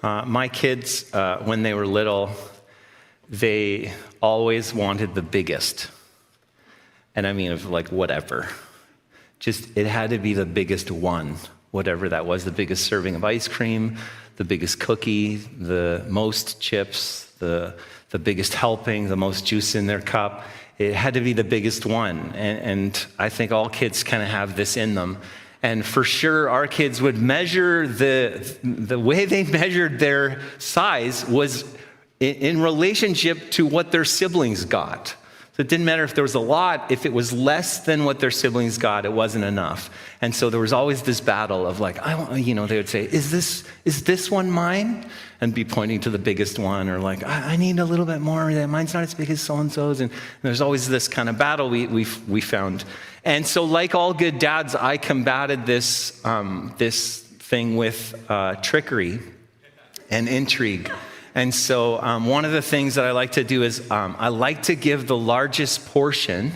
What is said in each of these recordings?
My kids, when they were little, they always wanted the biggest. And I mean, of like whatever. Just, it had to be the biggest one, whatever that was, the biggest serving of ice cream, the biggest cookie, the most chips, the biggest helping, the most juice in their cup. It had to be the biggest one. And I think all kids kind of have this in them. And for sure, our kids would measure the way they measured their size was in relationship to what their siblings got. So it didn't matter if there was a lot. If it was less than what their siblings got, it wasn't enough. And so there was always this battle of like, they would say, is this one mine? And be pointing to the biggest one, or like, I need a little bit more. Mine's not as big as so-and-so's. And there's always this kind of battle we found. And so like all good dads, I combated this thing with trickery and intrigue. And so one of the things that I like to do is I like to give the largest portion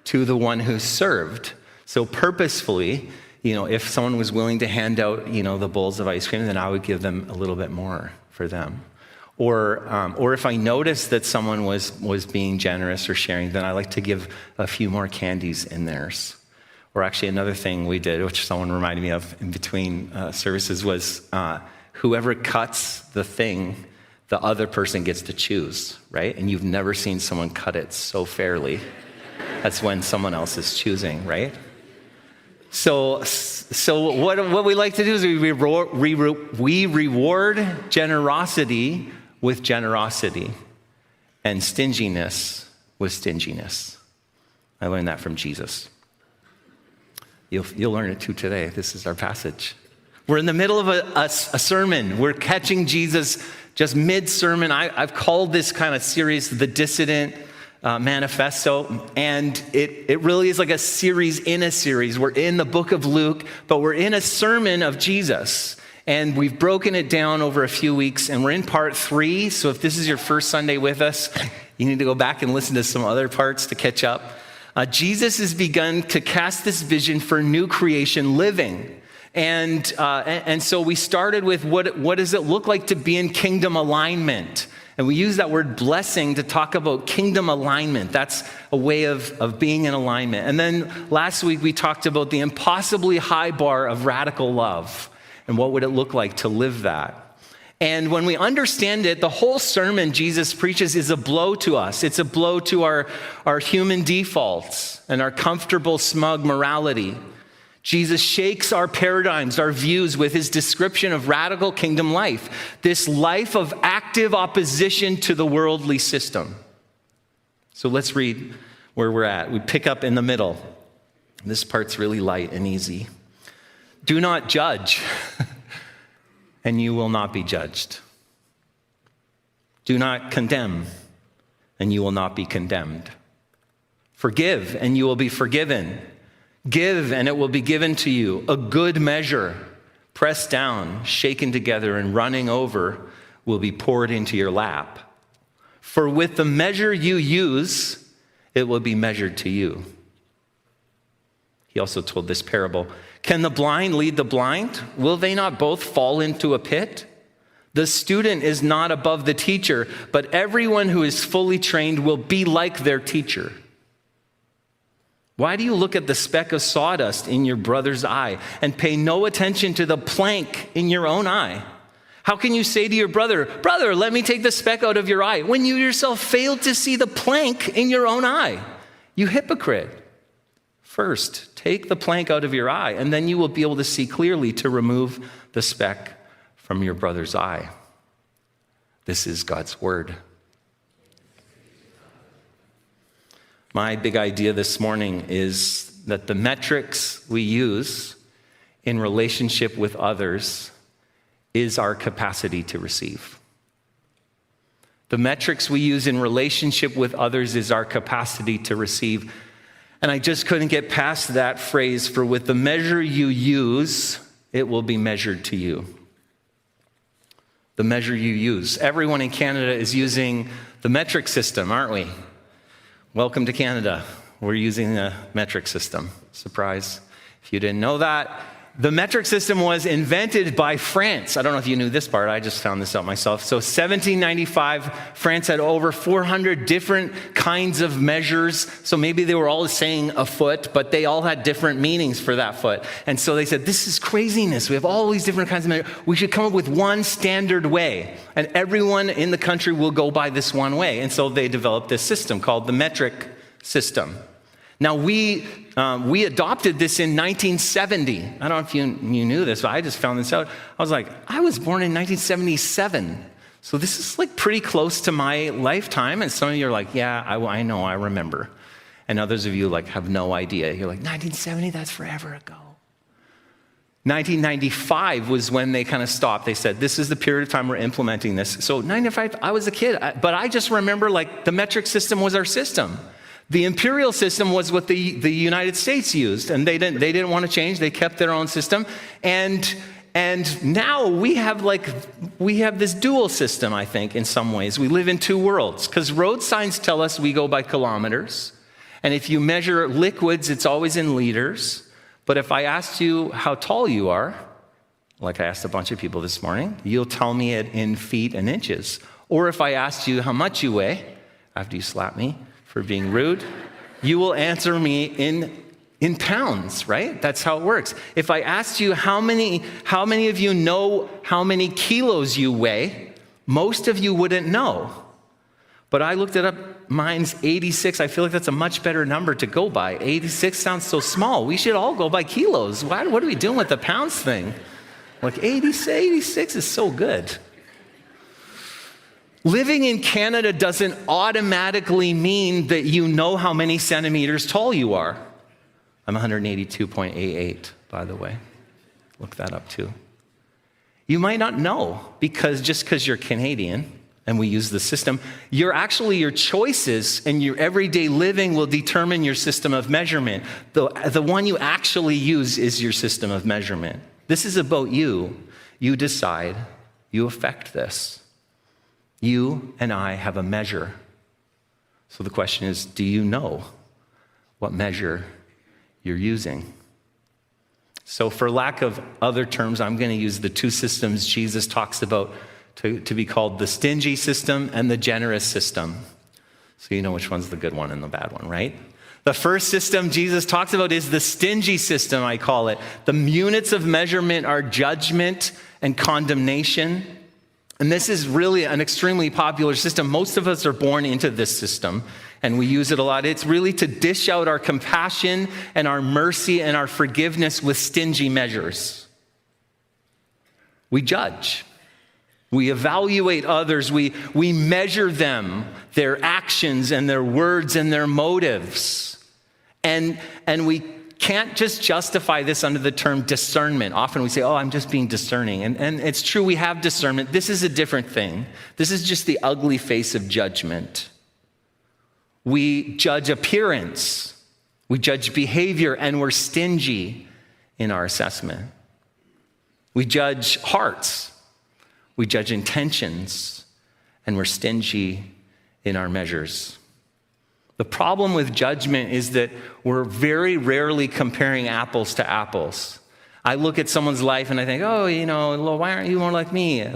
to the one who's served. So purposefully, if someone was willing to hand out, the bowls of ice cream, then I would give them a little bit more for them. Or if I noticed that someone was being generous or sharing, then I like to give a few more candies in theirs. Or actually another thing we did, which someone reminded me of in between services, was whoever cuts the thing, the other person gets to choose, right? And you've never seen someone cut it so fairly. That's when someone else is choosing, right? So what we like to do is we reward generosity with generosity and stinginess with stinginess. I learned that from Jesus. You'll learn it too today. This is our passage. We're in the middle of a sermon. We're catching Jesus just mid-sermon. I've called this kind of series the Dissident Manifesto, and it really is like a series in a series. We're in the book of Luke, but we're in a sermon of Jesus, and we've broken it down over a few weeks, and we're in part 3. So if this is your first Sunday with us, you need to go back and listen to some other parts to catch up. Jesus has begun to cast this vision for new creation living. And so we started with what does it look like to be in kingdom alignment? And we use that word blessing to talk about kingdom alignment. That's a way of being in alignment. And then last week we talked about the impossibly high bar of radical love. And what would it look like to live that? And when we understand it, the whole sermon Jesus preaches is a blow to us. It's a blow to our human defaults and our comfortable, smug morality. Jesus shakes our paradigms, our views with his description of radical kingdom life, this life of active opposition to the worldly system. So let's read where we're at. We pick up in the middle. This part's really light and easy. Do not judge, and you will not be judged. Do not condemn, and you will not be condemned. Forgive, and you will be forgiven. Give, and it will be given to you, a good measure, pressed down, shaken together, and running over, will be poured into your lap. For with the measure you use, it will be measured to you. He also told this parable. Can the blind lead the blind? Will they not both fall into a pit? The student is not above the teacher, but everyone who is fully trained will be like their teacher. Why do you look at the speck of sawdust in your brother's eye and pay no attention to the plank in your own eye? How can you say to your brother, "Brother, let me take the speck out of your eye," when you yourself fail to see the plank in your own eye? You hypocrite. First, take the plank out of your eye, and then you will be able to see clearly to remove the speck from your brother's eye. This is God's word. My big idea this morning is that the metrics we use in relationship with others is our capacity to receive. The metrics we use in relationship with others is our capacity to receive. And I just couldn't get past that phrase, for with the measure you use, it will be measured to you. The measure you use. Everyone in Canada is using the metric system, aren't we? Welcome to Canada. We're using the metric system. Surprise. If you didn't know that, The metric system was invented by France. I don't know if you knew this part. I just found this out myself. So 1795, France had over 400 different kinds of measures. So maybe they were all saying a foot, but they all had different meanings for that foot. And so they said, this is craziness. We have all these different kinds of measures. We should come up with one standard way. And everyone in the country will go by this one way. And so they developed this system called the metric system. Now, we adopted this in 1970. I don't know if you knew this, but I just found this out. I was like, I was born in 1977. So this is like pretty close to my lifetime. And some of you are like, yeah, I know, I remember. And others of you like have no idea. You're like, 1970, that's forever ago. 1995 was when they kind of stopped. They said, this is the period of time we're implementing this. So 1995, I was a kid, but I just remember like the metric system was our system. The imperial system was what the United States used, and they didn't want to change. They kept their own system, and now we have this dual system. I think in some ways we live in two worlds because road signs tell us we go by kilometers, and if you measure liquids, it's always in liters. But if I asked you how tall you are, like I asked a bunch of people this morning, you'll tell me it in feet and inches. Or if I asked you how much you weigh, after you slap me for being rude, you will answer me in pounds, right? That's how it works. If I asked you how many of you know how many kilos you weigh, most of you wouldn't know. But I looked it up, mine's 86. I feel like that's a much better number to go by. 86 sounds so small. We should all go by kilos. What are we doing with the pounds thing? Like 86 is so good. Living in Canada doesn't automatically mean that you know how many centimeters tall you are. I'm 182.88, by the way. Look that up too. You might not know just because you're Canadian and we use the system. Your choices and your everyday living will determine your system of measurement. The one you actually use is your system of measurement. This is about you. You decide. You affect this. You and I have a measure. So the question is, do you know what measure you're using? So for lack of other terms, I'm going to use the two systems Jesus talks about to be called the stingy system and the generous system. So you know which one's the good one and the bad one, right? The first system Jesus talks about is the stingy system, I call it. The units of measurement are judgment and condemnation. And this is really an extremely popular system. Most of us are born into this system, and we use it a lot. It's really to dish out our compassion and our mercy and our forgiveness with stingy measures. We judge. We evaluate others. We measure them, their actions and their words and their motives. And we can't just justify this under the term discernment. Often we say, oh, I'm just being discerning. And it's true, we have discernment. This is a different thing. This is just the ugly face of judgment. We judge appearance. We judge behavior, and we're stingy in our assessment. We judge hearts. We judge intentions, and we're stingy in our measures. The problem with judgment is that we're very rarely comparing apples to apples. I look at someone's life and I think, oh, why aren't you more like me?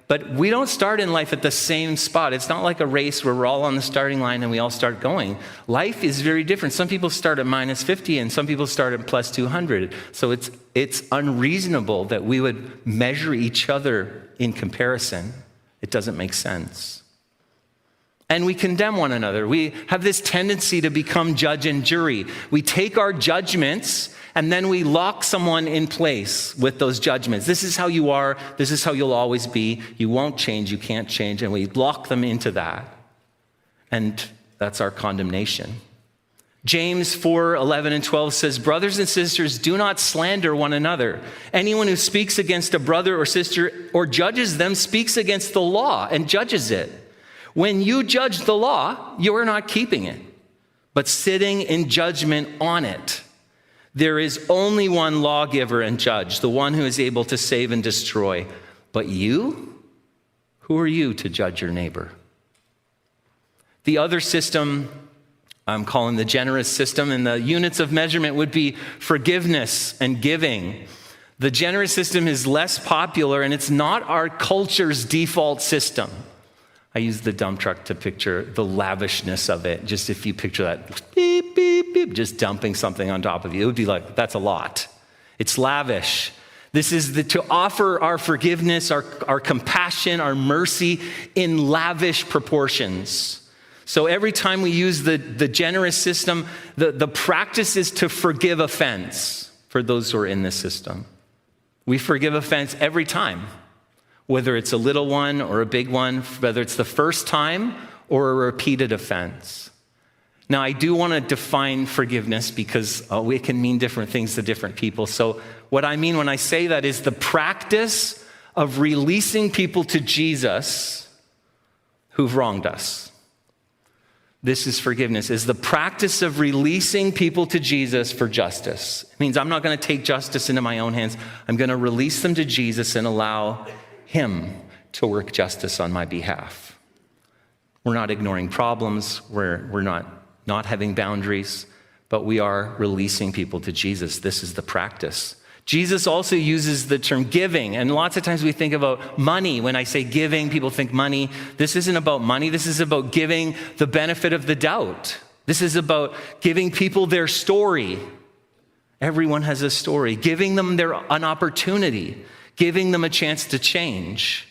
But we don't start in life at the same spot. It's not like a race where we're all on the starting line and we all start going. Life is very different. Some people start at minus 50 and some people start at plus 200. So it's unreasonable that we would measure each other in comparison. It doesn't make sense. And we condemn one another. We have this tendency to become judge and jury. We take our judgments and then we lock someone in place with those judgments. This is how you are. This is how you'll always be. You won't change. You can't change. And we lock them into that. And that's our condemnation. James 4:11 and 12 says, brothers and sisters, do not slander one another. Anyone who speaks against a brother or sister or judges them speaks against the law and judges it. When you judge the law, you are not keeping it, but sitting in judgment on it. There is only one lawgiver and judge, the one who is able to save and destroy. But you? Who are you to judge your neighbor? The other system I'm calling the generous system, and the units of measurement would be forgiveness and giving. The generous system is less popular, and it's not our culture's default system. I use the dump truck to picture the lavishness of it. Just if you picture that, beep, beep, beep, just dumping something on top of you, it would be like, that's a lot. It's lavish. This is to offer our forgiveness, our compassion, our mercy in lavish proportions. So every time we use the generous system, the practice is to forgive offense for those who are in this system. We forgive offense every time, whether it's a little one or a big one, whether it's the first time or a repeated offense. Now, I do want to define forgiveness because it can mean different things to different people. So what I mean when I say that is the practice of releasing people to Jesus who've wronged us. This is forgiveness, is the practice of releasing people to Jesus for justice. It means I'm not going to take justice into my own hands. I'm going to release them to Jesus and allow him to work justice on my behalf. We're not ignoring problems. We're not having boundaries, but we are releasing people to Jesus. This is the practice. Jesus also uses the term giving, and lots of times we think about money. When I say giving, people think money. This isn't about money. This is about giving the benefit of the doubt. This is about giving people their story. Everyone has a story. Giving them an opportunity, giving them a chance to change.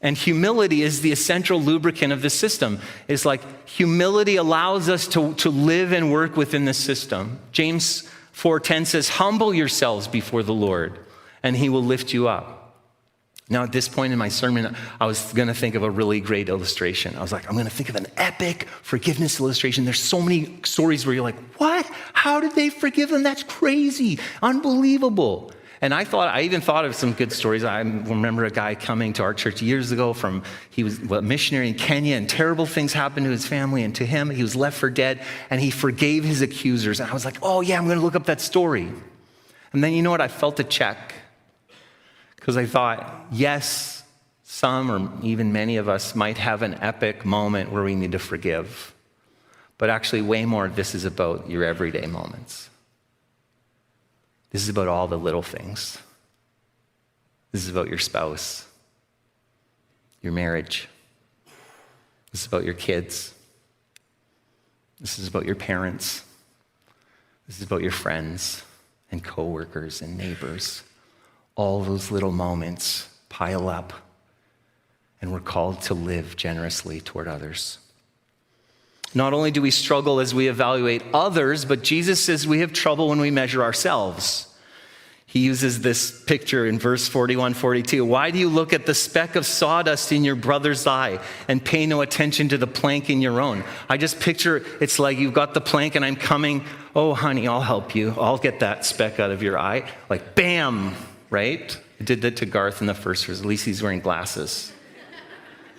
And humility is the essential lubricant of the system. It's like humility allows us to live and work within the system. James 4:10 says, humble yourselves before the Lord, and he will lift you up. Now, at this point in my sermon, I was going to think of a really great illustration. I was like, I'm going to think of an epic forgiveness illustration. There's so many stories where you're like, what? How did they forgive them? That's crazy. Unbelievable. And I even thought of some good stories. I remember a guy coming to our church years ago he was a missionary in Kenya, and terrible things happened to his family and to him. He was left for dead, and he forgave his accusers. And I was like, oh yeah, I'm going to look up that story. And then you know what? I felt a check, because I thought, yes, some or even many of us might have an epic moment where we need to forgive. But actually way more, this is about your everyday moments. This is about all the little things. This is about your spouse, your marriage. This is about your kids. This is about your parents. This is about your friends and coworkers and neighbors. All those little moments pile up, and we're called to live generously toward others. Not only do we struggle as we evaluate others, but Jesus says we have trouble when we measure ourselves. He uses this picture in verse 41, 42. Why do you look at the speck of sawdust in your brother's eye and pay no attention to the plank in your own? I just picture it's like you've got the plank and I'm coming. Oh, honey, I'll help you. I'll get that speck out of your eye. Like, bam, right? I did that to Garth in the first verse. At least he's wearing glasses.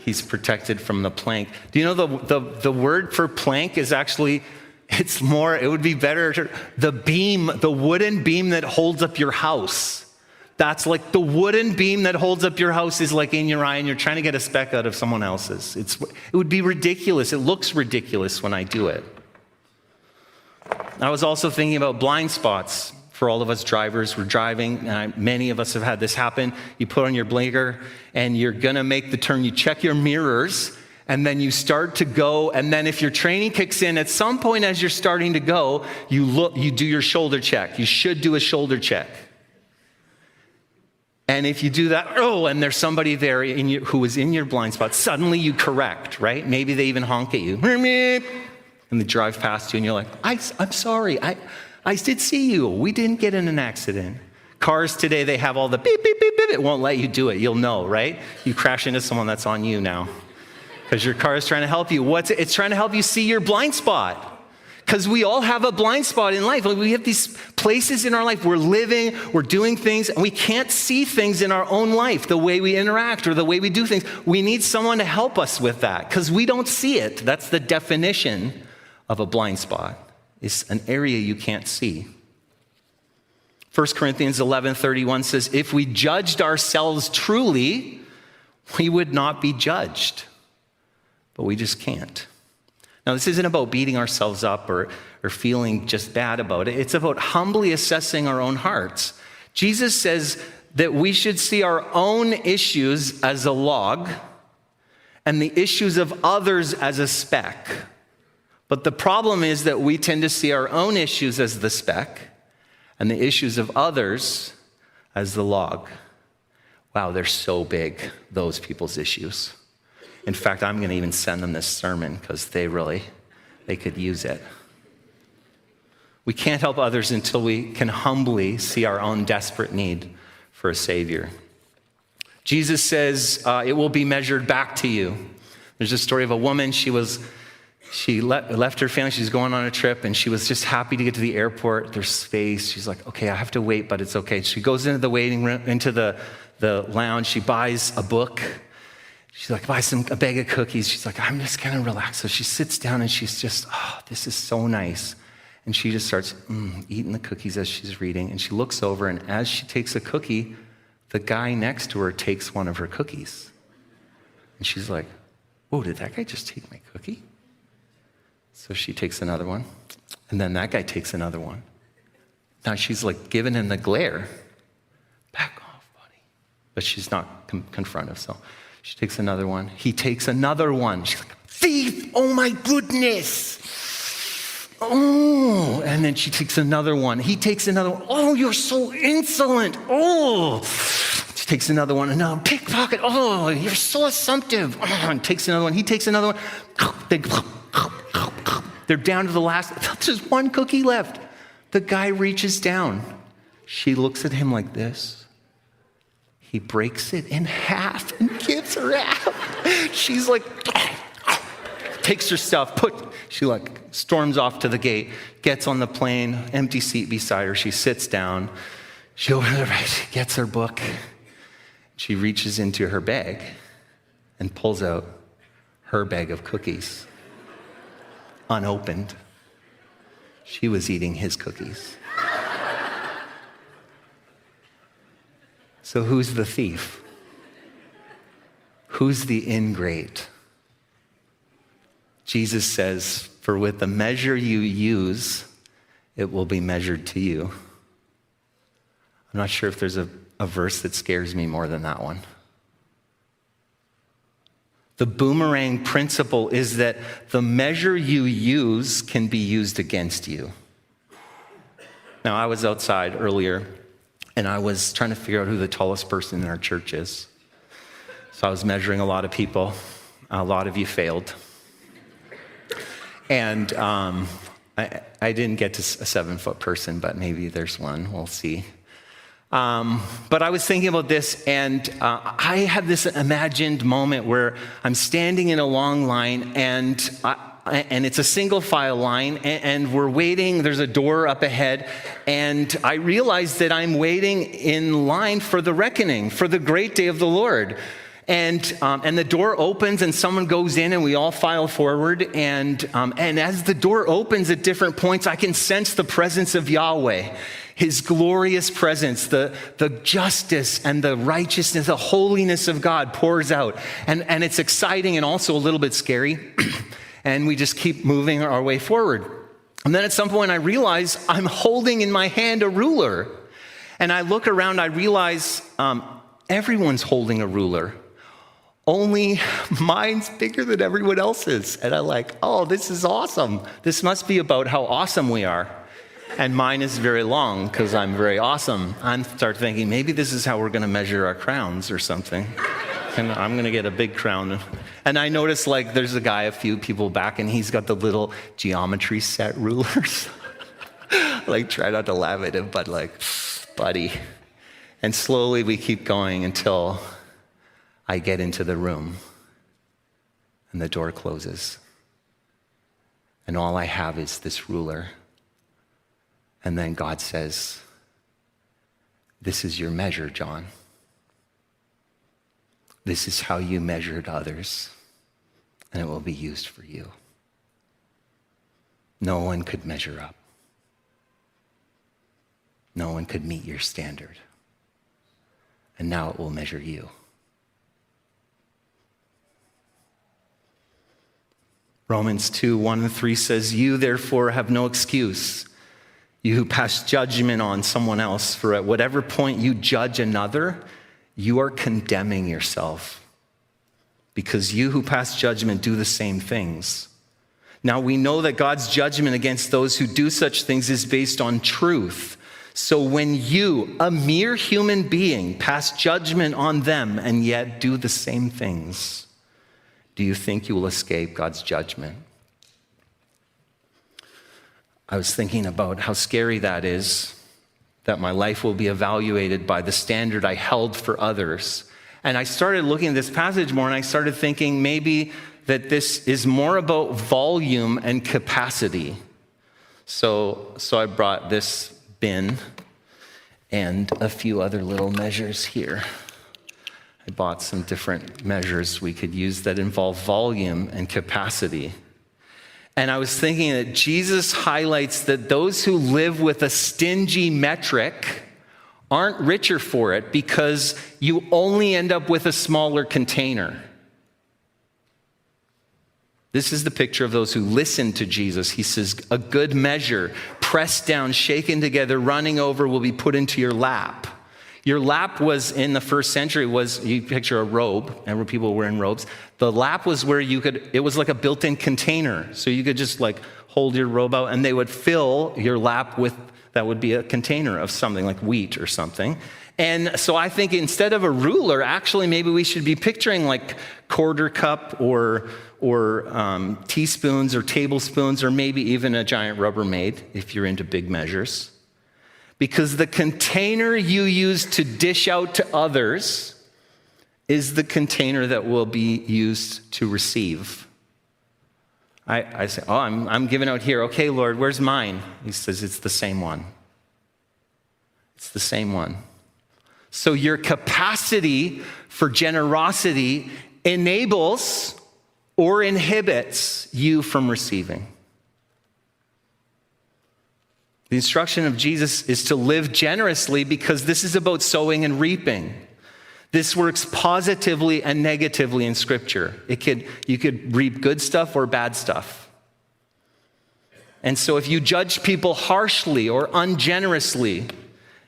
He's protected from the plank. Do you know the word for plank is actually, it would be better, the beam, the wooden beam that holds up your house. That's like the wooden beam that holds up your house is like in your eye and you're trying to get a speck out of someone else's. It would be ridiculous. It looks ridiculous when I do it. I was also thinking about blind spots. For all of us drivers, we're driving, and many of us have had this happen. You put on your blinker, and you're going to make the turn. You check your mirrors, and then you start to go. And then if your training kicks in, at some point as you're starting to go, you do your shoulder check. You should do a shoulder check. And if you do that, and there's somebody there who is in your blind spot, suddenly you correct, right? Maybe they even honk at you. And they drive past you, and you're like, I'm sorry. I did see you. We didn't get in an accident. Cars today, they have all the beep, beep, beep, beep. It won't let you do it. You'll know, right? You crash into someone, that's on you now. Because your car is trying to help you. It's trying to help you see your blind spot. Because we all have a blind spot in life. We have these places in our life. We're living, we're doing things, and we can't see things in our own life, the way we interact or the way we do things. We need someone to help us with that because we don't see it. That's the definition of a blind spot. It's an area you can't see. 1 Corinthians 11:31 says, if we judged ourselves truly, we would not be judged. But we just can't. Now, this isn't about beating ourselves up or feeling just bad about it. It's about humbly assessing our own hearts Jesus says that we should see our own issues as a log and the issues of others as a speck. But the problem is that we tend to see our own issues as the speck and the issues of others as the log. Wow, they're so big, those people's issues. In fact, I'm going to even send them this sermon because they could use it. We can't help others until we can humbly see our own desperate need for a Savior. Jesus says, it will be measured back to you. There's a story of a woman, she left her family, she's going on a trip, and she was just happy to get to the airport. There's space. She's like, okay, I have to wait, but it's okay. She goes into the waiting room, into the lounge. She buys a book. She's like, buy a bag of cookies. She's like, I'm just gonna relax. So she sits down and she's just, this is so nice. And she just starts eating the cookies as she's reading. And she looks over, and as she takes a cookie, the guy next to her takes one of her cookies. And she's like, whoa, did that guy just take my cookie? So she takes another one, and then that guy takes another one. Now she's like giving him the glare. Back off, buddy. But she's not confrontive, so she takes another one. He takes another one. She's like, thief, oh my goodness. Oh, and then she takes another one. He takes another one. Oh, you're so insolent. Oh, she takes another one. Another pickpocket. Oh, you're so assumptive. Oh, and takes another one. He takes another one. They're down to the last. There's one cookie left. The guy reaches down. She looks at him like this. He breaks it in half and gives her half. She's like, takes her stuff, she like storms off to the gate, gets on the plane, empty seat beside her. She sits down. She opens her bag, she gets her book. She reaches into her bag and pulls out her bag of cookies. Unopened. She was eating his cookies. So who's the thief? Who's the ingrate? Jesus says, for with the measure you use, it will be measured to you. I'm not sure if there's a verse that scares me more than that one. The boomerang principle is that the measure you use can be used against you. Now, I was outside earlier, and I was trying to figure out who the tallest person in our church is. So I was measuring a lot of people. A lot of you failed. And I didn't get to a 7-foot person, but maybe there's one. We'll see. But I was thinking about this, and I had this imagined moment where I'm standing in a long line, and it's a single file line, and we're waiting. There's a door up ahead, and I realize that I'm waiting in line for the reckoning, for the great day of the Lord. And the door opens, and someone goes in, and we all file forward. And as the door opens at different points, I can sense the presence of Yahweh, His glorious presence, the justice and the righteousness, the holiness of God pours out. And it's exciting and also a little bit scary. And we just keep moving our way forward. And then at some point, I realize I'm holding in my hand a ruler. And I look around, I realize everyone's holding a ruler. Only mine's bigger than everyone else's. And I'm like, oh, this is awesome. This must be about how awesome we are. And mine is very long because I'm very awesome. I start thinking, maybe this is how we're going to measure our crowns or something. And I'm going to get a big crown. And I notice like there's a guy a few people back, and he's got the little geometry set rulers. Like, try not to laugh at him, but like, buddy. And slowly we keep going until I get into the room and the door closes. And all I have is this ruler. And then God says, this is your measure, John. This is how you measured others, and it will be used for you. No one could measure up. No one could meet your standard. And now it will measure you. Romans 2:1-3 says, you therefore have no excuse. You who pass judgment on someone else, for at whatever point you judge another, you are condemning yourself, because you who pass judgment do the same things. Now we know that God's judgment against those who do such things is based on truth. So when you, a mere human being, pass judgment on them and yet do the same things, do you think you will escape God's judgment? I was thinking about how scary that is, that my life will be evaluated by the standard I held for others. And I started looking at this passage more, and I started thinking maybe that this is more about volume and capacity. So I brought this bin and a few other little measures here. I bought some different measures we could use that involve volume and capacity. And I was thinking that Jesus highlights that those who live with a stingy metric aren't richer for it, because you only end up with a smaller container. This is the picture of those who listen to Jesus. He says, a good measure, pressed down, shaken together, running over, will be put into your lap. Your lap was, in the first century, you picture a robe. Remember, people were in robes. The lap was where it was like a built-in container. So you could just like hold your robe out, and they would fill your lap with, that would be a container of something like wheat or something. And so I think instead of a ruler, actually maybe we should be picturing like quarter cup or teaspoons or tablespoons, or maybe even a giant Rubbermaid if you're into big measures. Because the container you use to dish out to others is the container that will be used to receive. I say, I'm giving out here. Okay, Lord, where's mine? He says, it's the same one. It's the same one. So your capacity for generosity enables or inhibits you from receiving. The instruction of Jesus is to live generously, because this is about sowing and reaping. This works positively and negatively in Scripture. You could reap good stuff or bad stuff. And so if you judge people harshly or ungenerously,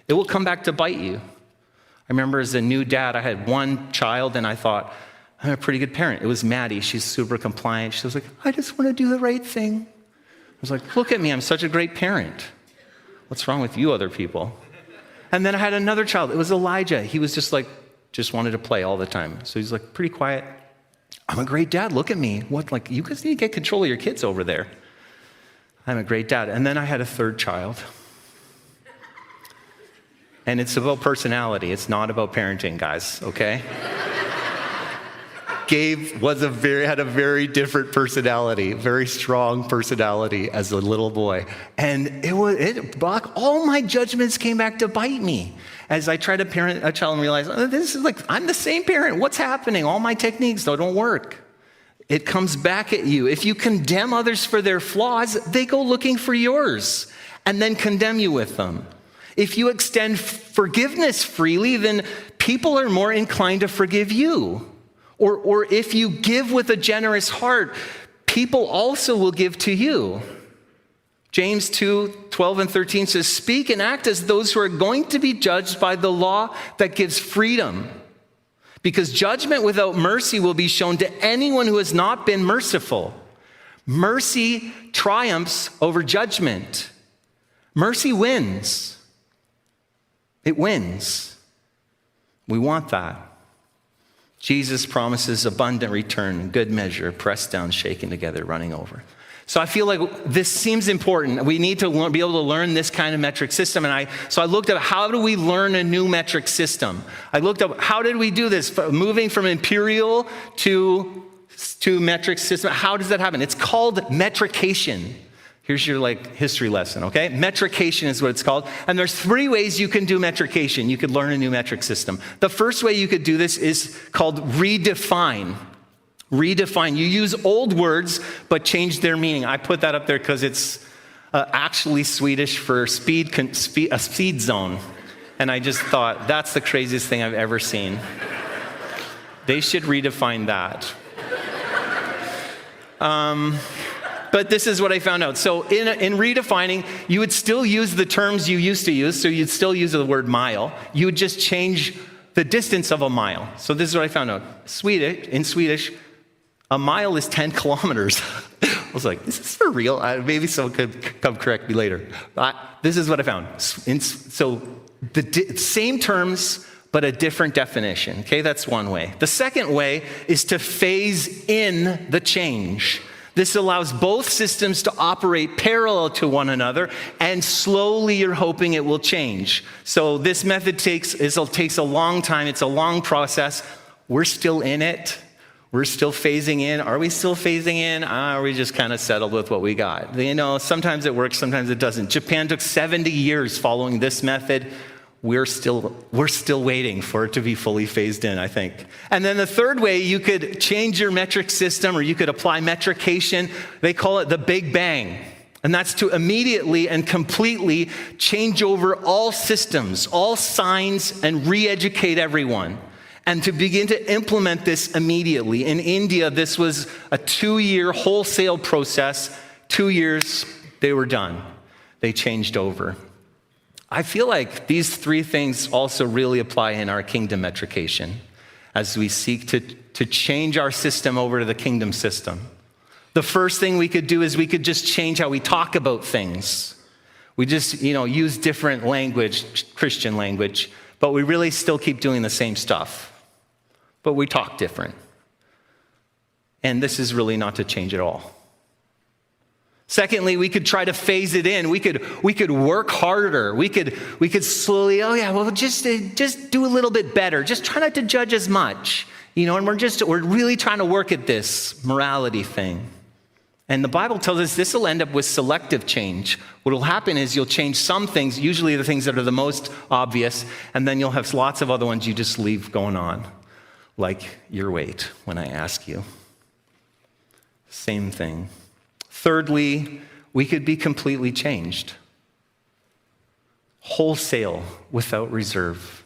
it will come back to bite you. I remember as a new dad, I had one child, and I thought, I'm a pretty good parent. It was Maddie. She's super compliant. She was like, I just want to do the right thing. I was like, look at me. I'm such a great parent. What's wrong with you other people? And then I had another child. It was Elijah. He was just wanted to play all the time. So he's like pretty quiet. I'm a great dad. Look at me. What, like, you guys need to get control of your kids over there. I'm a great dad. And then I had a third child. And it's about personality. It's not about parenting, guys, okay? Gabe had a very different personality, very strong personality as a little boy. And all my judgments came back to bite me as I tried to parent a child and realized, this is like, I'm the same parent. What's happening? All my techniques don't work. It comes back at you. If you condemn others for their flaws, they go looking for yours and then condemn you with them. If you extend forgiveness freely, then people are more inclined to forgive you. Or if you give with a generous heart, people also will give to you. James 2:12 and 13 says, speak and act as those who are going to be judged by the law that gives freedom. Because judgment without mercy will be shown to anyone who has not been merciful. Mercy triumphs over judgment. Mercy wins. It wins. We want that. Jesus promises abundant return, good measure, pressed down, shaken together, running over. So I feel like this seems important. We need to be able to learn this kind of metric system. So I looked up, how do we learn a new metric system? I looked up, how did we do this? Moving from imperial to metric system. How does that happen? It's called metrication. Here's your history lesson, okay? Metrication is what it's called. And there's 3 ways you can do metrication. You could learn a new metric system. The first way you could do this is called redefine. Redefine. You use old words, but change their meaning. I put that up there because it's actually Swedish for a speed zone. And I just thought, that's the craziest thing I've ever seen. They should redefine that. but this is what I found out. So in redefining, you would still use the terms you used to use. So you'd still use the word mile. You would just change the distance of a mile. So this is what I found out. In Swedish, a mile is 10 kilometers. I was like, is this for real? Maybe someone could come correct me later. This is what I found. So the same terms, but a different definition. Okay, that's one way. The second way is to phase in the change. This allows both systems to operate parallel to one another, and slowly you're hoping it will change. So this method takes a long time. It's a long process. We're still in it. We're still phasing in. Are we still phasing in? Are we just kind of settled with what we got? You know, sometimes it works, sometimes it doesn't. Japan took 70 years following this method. We're still waiting for it to be fully phased in, I think. And then the third way, you could change your metric system, or you could apply metrication. They call it the Big Bang. And that's to immediately and completely change over all systems, all signs, and re-educate everyone. And to begin to implement this immediately. In India, this was a 2-year wholesale process. 2 years, they were done. They changed over. I feel like these three things also really apply in our kingdom metrication as we seek to change our system over to the kingdom system. The first thing we could do is we could just change how we talk about things. We just, use different language, Christian language, but we really still keep doing the same stuff. But we talk different. And this is really not to change at all. Secondly, we could try to phase it in. We could work harder. We could slowly, just do a little bit better. Just try not to judge as much. And we're really trying to work at this morality thing. And the Bible tells us this will end up with selective change. What will happen is you'll change some things, usually the things that are the most obvious, and then you'll have lots of other ones you just leave going on. Like your weight when I ask you. Same thing. Thirdly, we could be completely changed. Wholesale, without reserve.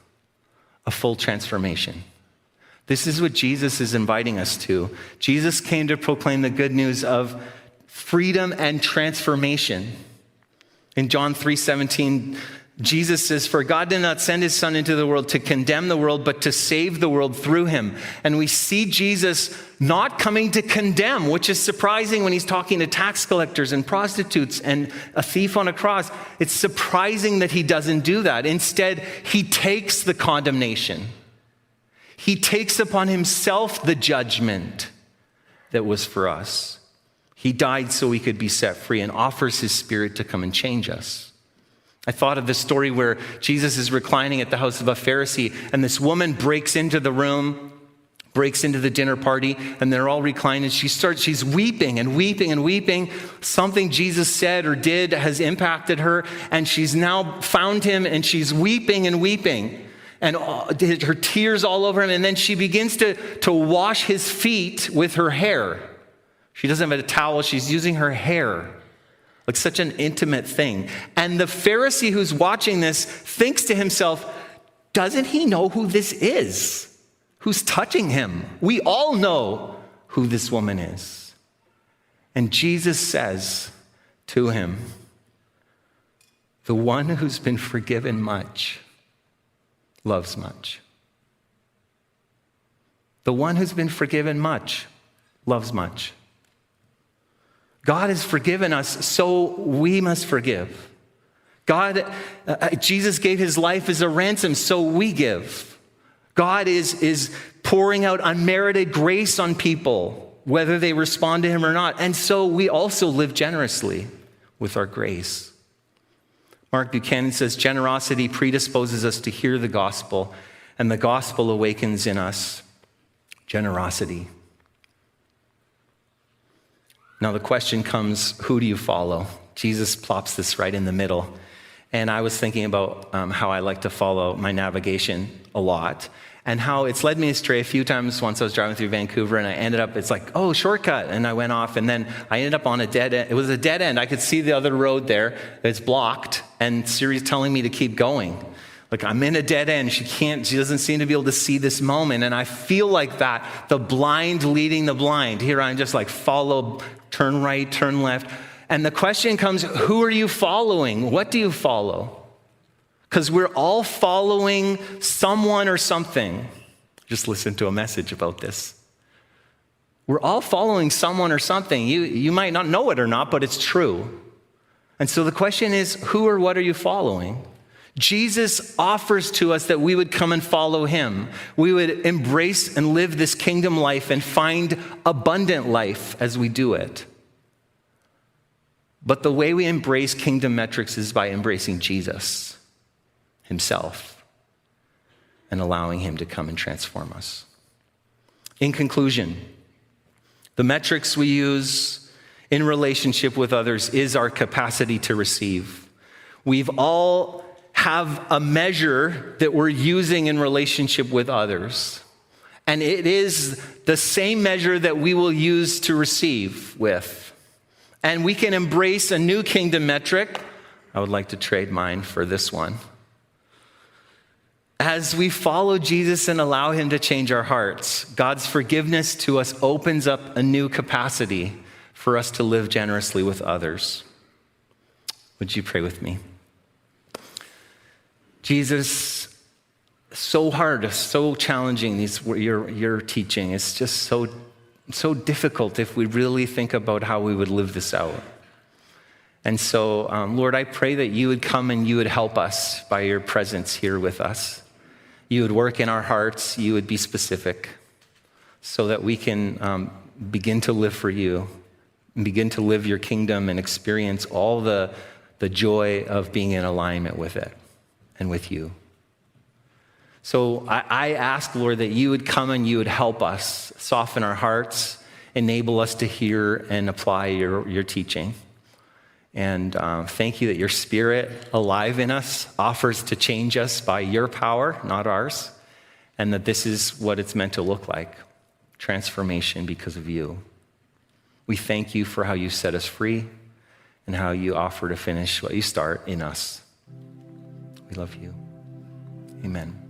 A full transformation. This is what Jesus is inviting us to. Jesus came to proclaim the good news of freedom and transformation. In John 3:17, Jesus says, "For God did not send his son into the world to condemn the world, but to save the world through him." And we see Jesus not coming to condemn, which is surprising when he's talking to tax collectors and prostitutes and a thief on a cross. It's surprising that he doesn't do that. Instead, he takes the condemnation. He takes upon himself the judgment that was for us. He died so we could be set free and offers his Spirit to come and change us. I thought of the story where Jesus is reclining at the house of a Pharisee, and this woman breaks into the room, breaks into the dinner party, and they're all reclining. She's weeping and weeping and weeping. Something Jesus said or did has impacted her, and she's now found him, and she's weeping and weeping. And her tears all over him, and then she begins to wash his feet with her hair. She doesn't have a towel, she's using her hair. Like such an intimate thing. And the Pharisee who's watching this thinks to himself, doesn't he know who this is? Who's touching him? We all know who this woman is. And Jesus says to him, the one who's been forgiven much loves much. The one who's been forgiven much loves much. God has forgiven us, so we must forgive. Jesus gave his life as a ransom, so we give. God is pouring out unmerited grace on people, whether they respond to him or not. And so we also live generously with our grace. Mark Buchanan says, generosity predisposes us to hear the gospel, and the gospel awakens in us generosity. Now the question comes, who do you follow? Jesus plops this right in the middle. And I was thinking about how I like to follow my navigation a lot, and how it's led me astray a few times. Once I was driving through Vancouver, and I ended up, it's like, oh, shortcut. And I went off, and then I ended up on a dead end. It was a dead end. I could see the other road there. It's blocked, and Siri's telling me to keep going. Like, I'm in a dead end. She doesn't seem to be able to see this moment. And I feel like that, the blind leading the blind. Here I'm just like turn right, turn left. And the question comes, who are you following? What do you follow? Because we're all following someone or something. Just listened to a message about this. We're all following someone or something. You might not know it or not, but it's true. And so the question is, who or what are you following? Jesus offers to us that we would come and follow him. We would embrace and live this kingdom life and find abundant life as we do it. But the way we embrace kingdom metrics is by embracing Jesus himself and allowing him to come and transform us. In conclusion, the metrics we use in relationship with others is our capacity to receive. We've all have a measure that we're using in relationship with others. And it is the same measure that we will use to receive with. And we can embrace a new kingdom metric. I would like to trade mine for this one. As we follow Jesus and allow him to change our hearts, God's forgiveness to us opens up a new capacity for us to live generously with others. Would you pray with me? Jesus, so hard, so challenging, your teaching. It's just so difficult if we really think about how we would live this out. And so, Lord, I pray that you would come and you would help us by your presence here with us. You would work in our hearts, you would be specific so that we can begin to live for you and begin to live your kingdom and experience all the joy of being in alignment with it and with you. So I ask, Lord, that you would come and you would help us, soften our hearts, enable us to hear and apply your teaching. And thank you that your Spirit, alive in us, offers to change us by your power, not ours, and that this is what it's meant to look like, transformation because of you. We thank you for how you set us free and how you offer to finish what you start in us. We love you. Amen.